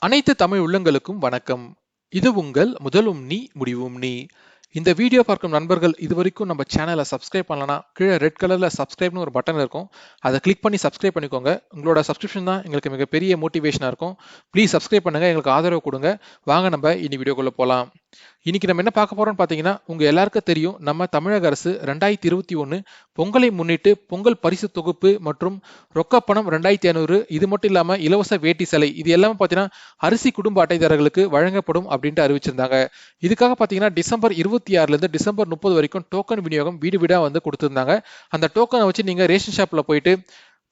அனைத்து தமிழ் உள்ளங்களுக்கும் வணக்கம். இது உங்கள் முதலும் நீ முடிவும் நீ. இந்த வீடியோ பார்க்கும் நண்பர்கள் இதுவரைக்கும் நம்ம சேனலை சப்ஸ்கிரைப் பண்ணலனா கீழே ரெட் கலர்ல சப்ஸ்கிரைப்னு ஒரு பட்டன் இருக்கும். அதை கிளிக் பண்ணி சப்ஸ்கிரைப் பண்ணிக்கோங்க. உங்களோட சப்ஸ்கிரிப்ஷன் தான் எங்களுக்கு மிகப்பெரிய மோட்டிவேஷனா இருக்கும். ப்ளீஸ் சப்ஸ்கிரைப் பண்ணுங்க, எங்களுக்கு ஆதரவு கொடுங்க. வாங்க நம்ம இனி வீடியோக்குள்ள போலாம். இன்னைக்கு நம்ம என்ன பார்க்க போறோம்னு பாத்தீங்கன்னா, உங்க எல்லாருக்கும் தெரியும், நம்ம தமிழக அரசு 2021 பொங்கலை முன்னிட்டு பொங்கல் பரிசு தொகுப்பு மற்றும் ரொக்கப்பணம் 2500, இது மட்டும் இல்லாம இலவச வேட்டி சேலை, இது எல்லாமே பாத்தீங்கன்னா அரிசி குடும்ப அட்டைதாரர்களுக்கு வழங்கப்படும் அப்படின்ட்டு அறிவிச்சிருந்தாங்க. இதுக்காக பாத்தீங்கன்னா டிசம்பர் 26ல இருந்து டிசம்பர் 30 வரைக்கும் டோக்கன் விநியோகம் வீடு வீடா வந்து கொடுத்திருந்தாங்க. அந்த டோக்கனை வச்சு நீங்க ரேஷன் ஷாப்ல போயிட்டு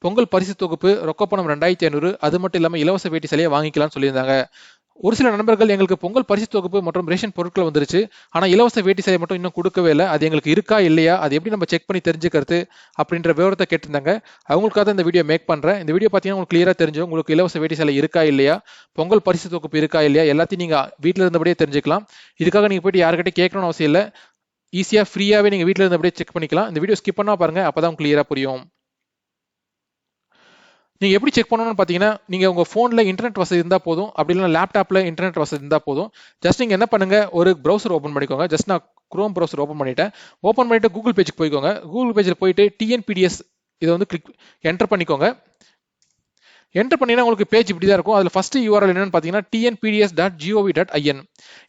பொங்கல் பரிசு தொகுப்பு ரொக்கப்பணம் 2500, அது மட்டும் இல்லாம இலவச வேட்டி சேலையை வாங்கிக்கலாம்னு சொல்லியிருந்தாங்க. ஒரு சில நண்பர்கள் எங்களுக்கு பொங்கல் பரிசு தொகுப்பு மற்றும் ரேஷன் பொருட்கள் வந்துருச்சு, ஆனா இலவச வேட்டி சேலை மட்டும் இன்னும் கொடுக்கவே இல்லை, அது எங்களுக்கு இருக்கா இல்லையா, அது எப்படி நம்ம செக் பண்ணி தெரிஞ்சுக்கிறது அப்படின்ற விவரத்தை கேட்டிருந்தாங்க. அவங்களுக்காக தான் இந்த வீடியோ மேக் பண்றேன். இந்த வீடியோ பார்த்தீங்கன்னா உங்களுக்கு கிளியரா தெரிஞ்சு உங்களுக்கு இலவச வேட்டி சேலை இருக்கா இல்லையா, பொங்கல் பரிசு தொகுப்பு இருக்கா இல்லையா, எல்லாத்தையும் நீங்க வீட்டில் இருந்தபடியே தெரிஞ்சுக்கலாம். இதுக்காக நீங்க போயிட்டு யாருக்கிட்ட கேட்கணும்னு அவசியம் இல்லை, ஈஸியா ஃப்ரீயாவே நீங்க வீட்டில் இருந்தபடியே செக் பண்ணிக்கலாம். இந்த வீடியோ ஸ்கிப் பண்ணா பாருங்க, அப்பதான் கிளியரா புரியும். நீங்க எப்படி செக் பண்ணணும்னு பாத்தீங்கன்னா, நீங்க உங்க போன்ல இன்டர்நெட் வசதி இருந்தா போதும், அப்படி இல்லைன்னா லேப்டாப்ல இன்டர்நெட் வசதி இருந்தா போதும். ஜஸ்ட் நீங்க என்ன பண்ணுங்க, ஒரு ப்ரௌசர் ஓபன் பண்ணிக்கோங்க. ஜஸ்ட் நான் குரோம் ப்ரௌசர் ஓபன் பண்ணிட்டேன். ஓபன் பண்ணிட்டு கூகுள் பேஜுக்கு போய்க்கோங்க. கூகுள் பேஜில் போயிட்டு டிஎன்பிடிஎஸ் இதை வந்து என்டர் பண்ணிக்கோங்க. என்டர் பண்ணீங்கன்னா உங்களுக்கு பேஜ் இப்படி தான் இருக்கும். அதுல ஃபர்ஸ்ட் யூஆர்எல் என்னன்னு பாத்தீங்கன்னா tnpds.gov.in.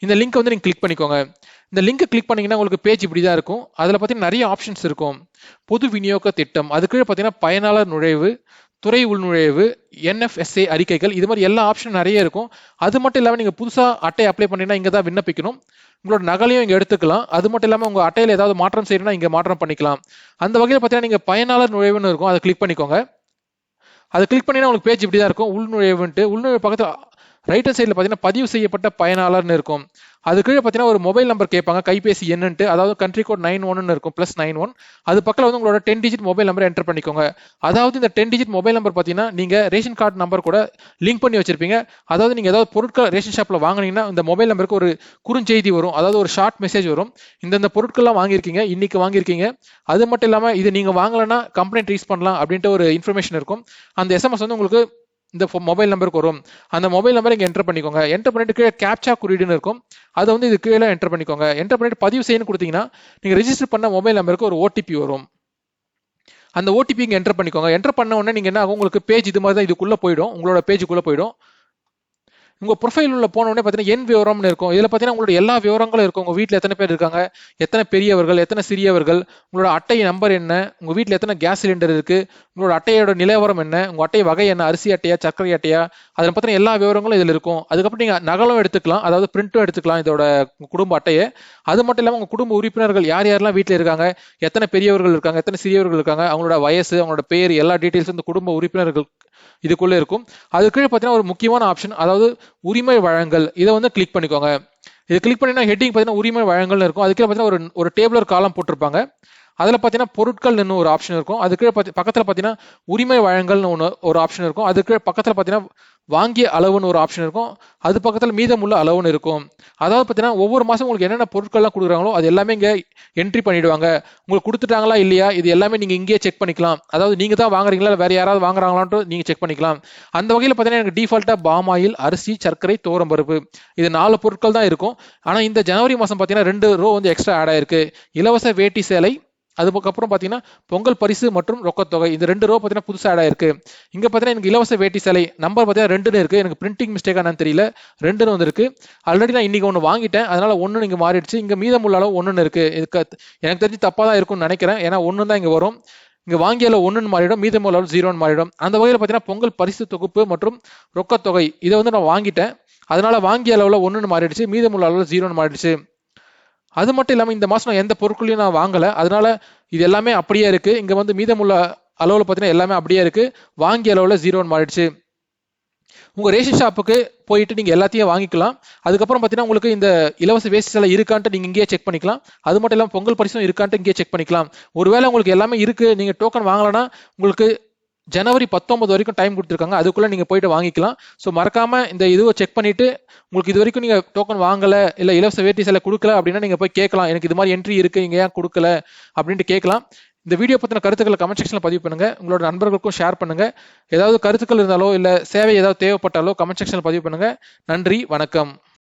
இந்த லிங்க் வந்து நீங்க கிளிக் பண்ணிக்கோங்க. இந்த லிங்க் கிளிக் பண்ணீங்கன்னா உங்களுக்கு பேஜ் இப்படி தான் இருக்கும். அதுல பாத்தீங்கன்னா நிறைய ஆப்ஷன்ஸ் இருக்கும். பொது விநியோக திட்டம், அதுக்கு பாத்தீங்கன்னா பயனாளர் நுழைவு, துறை உள்நுழைவு, என்எஃப்எஸ்ஏ அறிக்கைகள், இது மாதிரி எல்லா ஆப்ஷன் நிறைய இருக்கும். அது மட்டும் இல்லாமல் நீங்கள் புதுசாக அட்டை அப்ளை பண்ணீங்கன்னா இங்கே தான் விண்ணப்பிக்கணும். உங்களோட நகலையும் இங்கே எடுத்துக்கலாம். அது மட்டும் இல்லாமல் உங்கள் அட்டையில் ஏதாவது மாற்றம் செய்யணும்னா இங்கே மாற்றம் பண்ணிக்கலாம். அந்த வகையில் பார்த்தீங்கன்னா நீங்கள் பயனாளர் நுழைவுன்னு இருக்கும், அதை கிளிக் பண்ணிக்கோங்க. அதை கிளிக் பண்ணினா உங்களுக்கு பேஜ் இப்படி தான் இருக்கும். உள்நுழைவுன்ட்டு உள்நுழைவு பக்கத்தில் ரைட் ஹேண்ட் சைடில் பார்த்தீங்கன்னா பதிவு செய்யப்பட்ட பயனாளர்னு இருக்கும். அது கீழே பார்த்தீங்கன்னா ஒரு மொபைல் நம்பர் கேட்பாங்க, கைபேசி எண்ணுன்ட்டு, அதாவது கண்ட்ரி கோட் 91 இருக்கும், +91. அது பக்கத்தில் வந்து உங்களோட 10 டிஜிட் மொபைல் நம்பர் என்டர் பண்ணிக்கோங்க. அதாவது இந்த 10 டிஜிட் மொபைல் நம்பர் பார்த்தீங்கன்னா நீங்க ரேஷன் கார்டு நம்பர் கூட லிங்க் பண்ணி வச்சிருப்பீங்க. அதாவது நீங்க ஏதாவது பொருட்கள் ரேஷன் ஷாப்ல வாங்கினீங்கன்னா இந்த மொபைல் நம்பருக்கு ஒரு குறுஞ்செய்தி வரும், அதாவது ஒரு ஷார்ட் மெசேஜ் வரும். இந்த பொருட்கள்லாம் வாங்கியிருக்கீங்க, இன்னைக்கு வாங்கியிருக்கீங்க. அது மட்டும் இல்லாமல் இது நீங்க வாங்கலைன்னா கம்ப்ளைண்ட் ரைஸ் பண்ணலாம் அப்படின்ட்டு ஒரு இன்ஃபர்மேஷன் இருக்கும். அந்த எஸ்எம்எஸ் வந்து உங்களுக்கு இந்த மொபைல் நம்பருக்கு வரும். அந்த மொபைல் நம்பரை இங்கே என்டர் பண்ணிக்கோங்க. என்டர் பண்ணிட்டு கீழே கேப்சா குறியீடுன்னு இருக்கும், அதை வந்து இது கீழே என்டர் பண்ணிக்கோங்க. என்டர் பண்ணிட்டு பதிவு செய்யணும்னு கொடுத்தீங்கன்னா நீங்க ரெஜிஸ்டர் பண்ண மொபைல் நம்பருக்கு ஒரு ஓடிபி வரும். அந்த ஓடிபி இங்கே என்டர் பண்ணிக்கோங்க. என்டர் பண்ண உடனே நீங்க என்ன ஆகும், உங்களுக்கு பேஜ் இது மாதிரி தான் இதுக்குள்ள போயிடும், உங்களோட பேஜுக்குள்ள போயிடும். உங்க ப்ரொஃபைல் உள்ள போன உடனே பார்த்தீங்கன்னா என் விவரம்னு இருக்கும். இதுல பார்த்தீங்கன்னா உங்களோட எல்லா விவரங்களும் இருக்கும். உங்க வீட்டில் எத்தனை பேர் இருக்காங்க, எத்தனை பெரியவர்கள், எத்தனை சிறியவர்கள், உங்களோட அட்டை நம்பர் என்ன, உங்க வீட்டில் எத்தனை கேஸ் சிலிண்டர் இருக்கு, உங்களோட அட்டையோட நிலவரம் என்ன, உங்க அட்டை வகை என்ன, அரிசி அட்டையா சர்க்கரை அட்டையா, அதில் பார்த்தீங்கன்னா எல்லா விவரங்களும் இதுல இருக்கும். அதுக்கப்புறம் நீங்க நகலும் எடுத்துக்கலாம், அதாவது பிரிண்ட்டும் எடுத்துக்கலாம் இதோட குடும்ப அட்டையை. அது மட்டும் இல்லாமல் உங்க குடும்ப உறுப்பினர்கள் யார் யாரெல்லாம் வீட்டில் இருக்காங்க, எத்தனை பெரியவர்கள் இருக்காங்க, எத்தனை சிறியவர்கள் இருக்காங்க, அவங்களோட வயசு, அவங்களோட பேர், எல்லா டீட்டெயில்ஸ் இந்த குடும்ப உறுப்பினர்கள் இதுக்குள்ள இருக்கும். அது கீழே பார்த்தீங்கன்னா ஒரு முக்கியமான ஆப்ஷன், அதாவது உரிமை வழங்கல், இதை வந்து கிளிக் பண்ணிக்கோங்க. இது கிளிக் பண்ணினா ஹெட்டிங் பார்த்தீங்கன்னா உரிமை வழங்கல்னு இருக்கும். அதுக்கு பார்த்தீங்கன்னா ஒரு டேபிளர் காலம் போட்டிருப்பாங்க. அதில் பார்த்தீங்கன்னா பொருட்கள்னு ஒரு ஆப்ஷன் இருக்கும். அதுக்கு பக்கத்தில் பார்த்தீங்கன்னா உரிமை வழங்கல்னு ஒரு ஆப்ஷன் இருக்கும். அதுக்கு பக்கத்தில் பார்த்தீங்கன்னா வாங்கிய அளவுன்னு ஒரு ஆப்ஷன் இருக்கும். அது பக்கத்தில் மீதமுள்ள அளவுன்னு இருக்கும். அதாவது பார்த்தீங்கன்னா ஒவ்வொரு மாதம் உங்களுக்கு என்னென்ன பொருட்கள்லாம் கொடுக்குறாங்களோ அது எல்லாமே இங்கே என்ட்ரி பண்ணிடுவாங்க. உங்களுக்கு கொடுத்துட்டாங்களா இல்லையா, இது எல்லாமே நீங்கள் இங்கேயே செக் பண்ணிக்கலாம். அதாவது நீங்கள் தான் வாங்குறீங்களா வேற யாராவது வாங்குறாங்களான்ட்டு நீங்கள் செக் பண்ணிக்கலாம். அந்த வகையில் பார்த்தீங்கன்னா எனக்கு டிஃபால்ட்டாக பாமாயில், அரிசி, சர்க்கரை, துவரம்பருப்பு, இது 4 பொருட்கள் தான் இருக்கும். ஆனால் இந்த ஜனவரி மாதம் பார்த்தீங்கன்னா 2 ரோ வந்து எக்ஸ்ட்ரா ஆட் ஆயிருக்கு. இலவச வேட்டி சேலை, அதுக்கப்புறம் பார்த்தீங்கன்னா பொங்கல் பரிசு மற்றும் ரொக்கத்தொகை, இந்த 2 ரோ பார்த்தீங்கன்னா புதுசாக ஆட் ஆயிருக்கு. இங்கே பார்த்தீங்கன்னா எனக்கு இலவச வேட்டி சேலை நம்பர் பார்த்தீங்கன்னா 2ன்னு இருக்கு. எனக்கு பிரிண்டிங் மிஸ்டேக் என்னன்னு தெரியல, 2ன்னு வந்திருக்கு. ஆல்ரெடி நான் இன்னைக்கு ஒன்று வாங்கிட்டேன், அதனால 1 இங்கே மாறிடுச்சு. இங்கே மீதமுள்ள அளவு 1ன்னு இருக்கு. இதுக்கு எனக்கு தெரிஞ்சு தப்பாக தான் இருக்கும்னு நினைக்கிறேன், ஏன்னா 1 தான் இங்கே வரும். இங்க வாங்கிய அளவு 1ன்னு மாறிடும், மீதமுள்ள அளவு 0ன்னு மாறிடும். அந்த வகையில் பார்த்தீங்கன்னா பொங்கல் பரிசு தொகுப்பு மற்றும் ரொக்கத்தொகை இதை வந்து நான் வாங்கிட்டேன், அதனால வாங்கிய அளவுல 1ன்னு மாறிடுச்சு, மீதமுள்ள அளவு 0ன்னு மாறிடுச்சு. அது மட்டும் இல்லாமல் இந்த மாதம் நான் எந்த பொருட்களையும் நான் வாங்கலை, அதனால இது எல்லாமே அப்படியே இருக்கு. இங்க வந்து மீதமுள்ள அளவில் பார்த்தீங்கன்னா எல்லாமே அப்படியே இருக்கு, வாங்கிய அளவில் 0ன்னு மாறிடுச்சு. உங்க ரேஷன் ஷாப்புக்கு போயிட்டு நீங்க எல்லாத்தையும் வாங்கிக்கலாம். அதுக்கப்புறம் பார்த்தீங்கன்னா உங்களுக்கு இந்த இலவச வேஷ்டி சேலை இருக்கான்ட்டு நீங்க இங்கேயே செக் பண்ணிக்கலாம். அது மட்டும் இல்லாமல் பொங்கல் பரிசும் இருக்கான்ட்டு இங்கேயே செக் பண்ணிக்கலாம். ஒருவேளை உங்களுக்கு எல்லாமே இருக்கு, நீங்க டோக்கன் வாங்கலைன்னா உங்களுக்கு ஜனவரி 19 வரைக்கும் டைம் கொடுத்துருக்காங்க, அதுக்குள்ள நீங்க போயிட்டு வாங்கிக்கலாம். ஸோ மறக்காம இந்த இதுவை செக் பண்ணிட்டு, உங்களுக்கு இது வரைக்கும் நீங்க டோக்கன் வாங்கல இல்ல இலவச வேட்டி சேலை கொடுக்கல அப்படின்னா நீங்க போய் கேட்கலாம், எனக்கு இது மாதிரி என்ட்ரி இருக்கு, இங்க ஏன் கொடுக்கல அப்படின்ட்டு கேட்கலாம். இந்த வீடியோ பத்தின கருத்துக்களை கமெண்ட் செக்ஷன்ல பதிவு பண்ணுங்க, உங்களோட நண்பர்களுக்கும் ஷேர் பண்ணுங்க. ஏதாவது கருத்துக்கள் இருந்தாலோ இல்ல சேவை ஏதாவது தேவைப்பட்டாலோ கமெண்ட் செக்ஷன்ல பதிவு பண்ணுங்க. நன்றி, வணக்கம்.